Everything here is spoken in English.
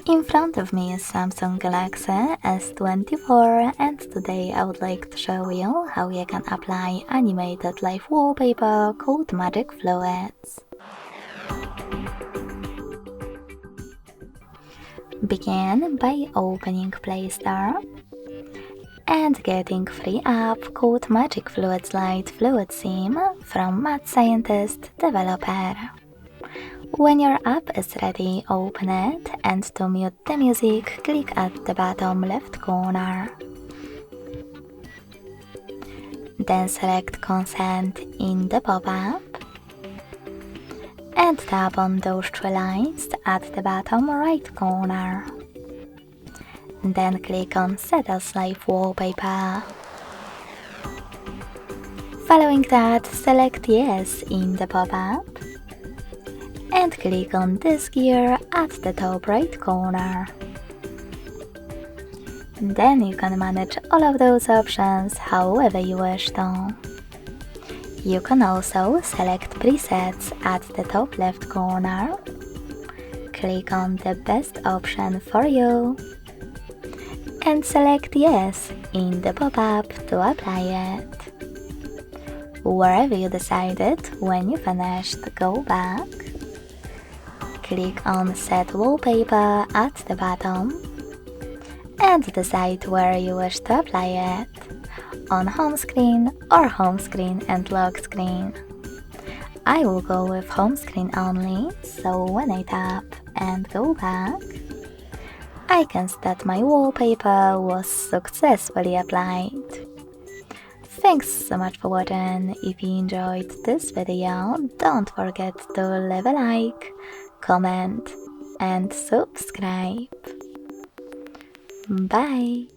In front of me is Samsung Galaxy S24 and today I would like to show you how you can apply animated live wallpaper called Magic Fluids. Begin by opening Play Store and getting free app called Magic Fluids Light Fluid Sim from Mad Scientist Developer. When your app is ready, open it, and to mute the music, click at the bottom left corner. Then select Consent in the pop-up and tap on those three lines at the bottom right corner. Then click on Set as Live Wallpaper. Following that, select Yes in the pop-up and click on this gear at the top right corner. Then you can manage all of those options however you wish to. You can also select presets at the top left corner, click on the best option for you, and select Yes in the pop-up to apply it. Wherever you decided, when you finished, go back, click on Set Wallpaper at the bottom, and decide where you wish to apply it, on home screen or home screen and lock screen. I will go with home screen only, so when I tap and go back, I can see that my wallpaper was successfully applied. Thanks so much for watching. If you enjoyed this video, don't forget to leave a like, comment and subscribe. Bye!